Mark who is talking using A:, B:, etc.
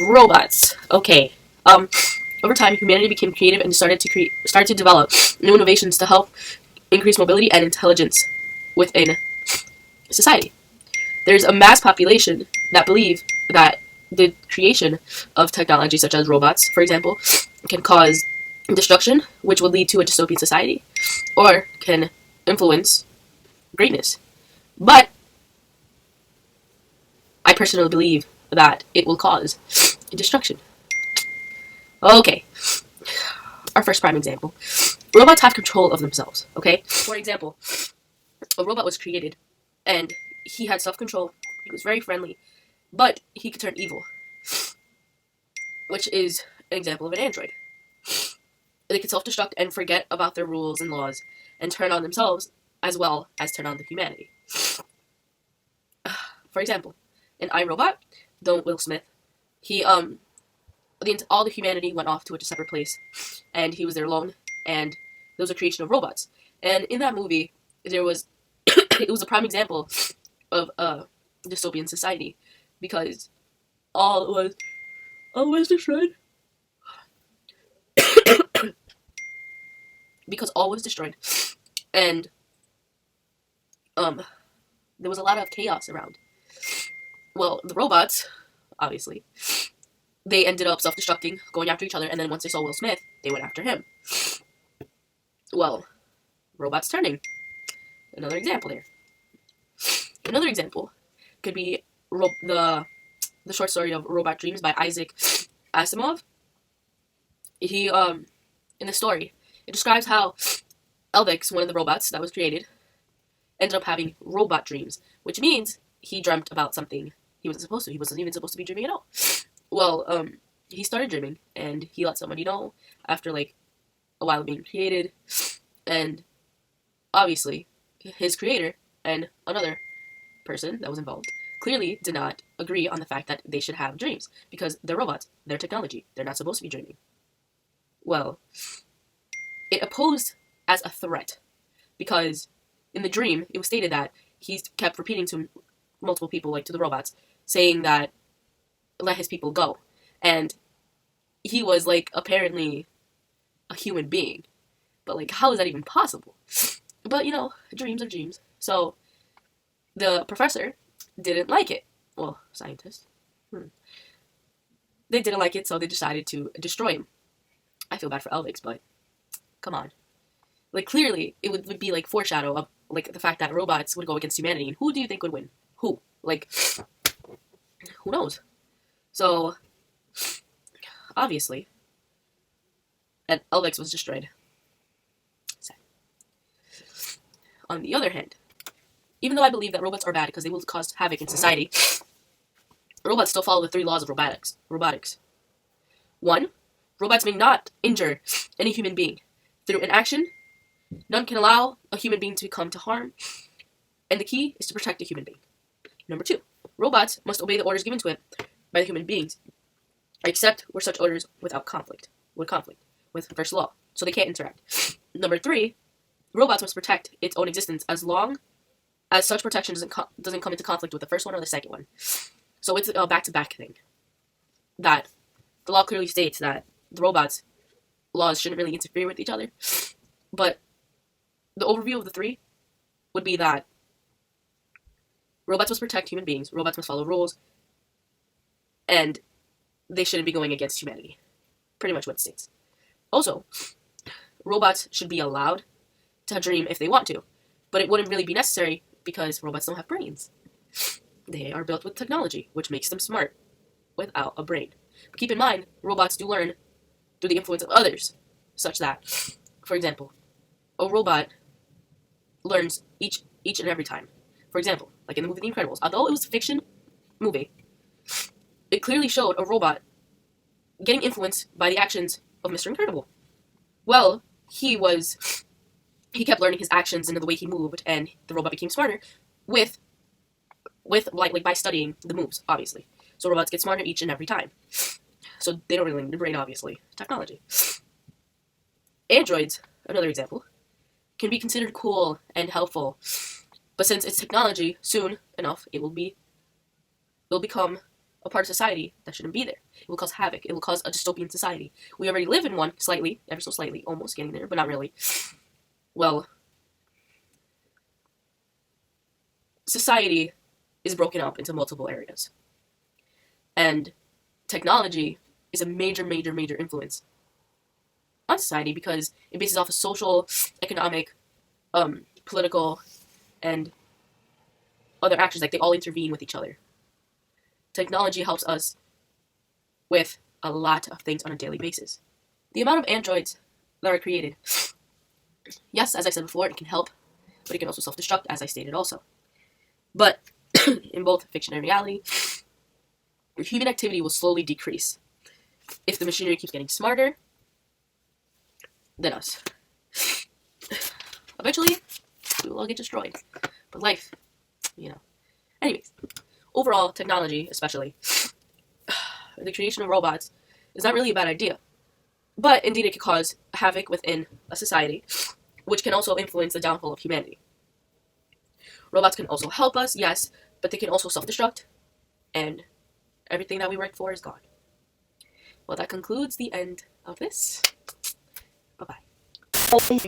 A: Robots. Okay. Over time, humanity became creative and started to develop new innovations to help increase mobility and intelligence within society. There's a mass population that believe that the creation of technology such as robots, for example, can cause destruction, which would lead to a dystopian society, or can influence greatness. But I personally believe that it will cause destruction. Okay, our first prime example. Robots have control of themselves, okay? For example, a robot was created and he had self control, he was very friendly, but he could turn evil, which is an example of an android. They could self destruct and forget about their rules and laws and turn on themselves as well as turn on the humanity. For example, in iRobot, the Will Smith, he all the humanity went off to a separate place, and he was there alone, and there was a creation of robots. And in that movie, there was it was a prime example of a dystopian society because all was destroyed. Because all was destroyed, and there was a lot of chaos around. Well, the robots, obviously, they ended up self-destructing, going after each other, and then once they saw Will Smith, they went after him. Well, robots turning. Another example there. Another example could be the short story of Robot Dreams by Isaac Asimov. He in the story, it describes how Elvix, one of the robots that was created, ended up having robot dreams, which means he dreamt about something he wasn't supposed to. He wasn't even supposed to be dreaming at all. Well, he started dreaming, and he let somebody know after like a while of being created, and obviously, his creator and another person that was involved clearly did not agree on the fact that they should have dreams because they're robots, they're technology, they're not supposed to be dreaming. Well, it opposed as a threat because in the dream it was stated that he kept repeating to multiple people, like to the robots, saying that let his people go, and he was like apparently a human being, but like how is that even possible? But you know, dreams are dreams. So the professor didn't like it. Well, scientists. They didn't like it, so they decided to destroy him. I feel bad for Elvix, but come on. Like, clearly, it would be, like, foreshadow of, like, the fact that robots would go against humanity. And who do you think would win? Who? Like, who knows? So, obviously, and Elvix was destroyed. Sad. On the other hand, even though I believe that robots are bad because they will cause havoc in society, robots still follow the 3 laws of robotics. 1. Robots may not injure any human being. Through inaction, none can allow a human being to come to harm, and the key is to protect the human being. Number 2. Robots must obey the orders given to it by the human beings, except where such orders would conflict with first law, so they can't interact. Number 3. Robots must protect its own existence as long as such protection doesn't come into conflict with the first one or the second one. So it's a back-to-back thing. That the law clearly states that the robots' laws shouldn't really interfere with each other. But the overview of the 3 would be that robots must protect human beings, robots must follow rules, and they shouldn't be going against humanity. Pretty much what it states. Also, robots should be allowed to dream if they want to, but it wouldn't really be necessary because robots don't have brains. They are built with technology, which makes them smart without a brain. But keep in mind, robots do learn through the influence of others, such that, for example, a robot learns each and every time. For example, like in the movie The Incredibles, although it was a fiction movie, it clearly showed a robot getting influenced by the actions of Mr. Incredible. Well, he kept learning his actions and the way he moved, and the robot became smarter with like by studying the moves, obviously. So robots get smarter each and every time. So they don't really need a brain, obviously. Technology. Androids, another example, can be considered cool and helpful, but since it's technology, soon enough it will become a part of society that shouldn't be there. It will cause havoc. It will cause a dystopian society. We already live in one, slightly, ever so slightly, almost getting there, but not really. Well, society is broken up into multiple areas. And technology is a major, major, major influence on society because it bases off of social, economic, political, and other actions. Like, they all intervene with each other. Technology helps us with a lot of things on a daily basis. The amount of androids that are created, yes, as I said before, it can help, but it can also self-destruct, as I stated also. But in both fiction and reality, human activity will slowly decrease if the machinery keeps getting smarter than us. Eventually, we will all get destroyed. But life, Anyways, overall, technology, especially, the creation of robots, is not really a bad idea. But indeed, it can cause havoc within a society, which can also influence the downfall of humanity. Robots can also help us, yes, but they can also self-destruct, and everything that we worked for is gone. Well, that concludes the end of this. Bye-bye.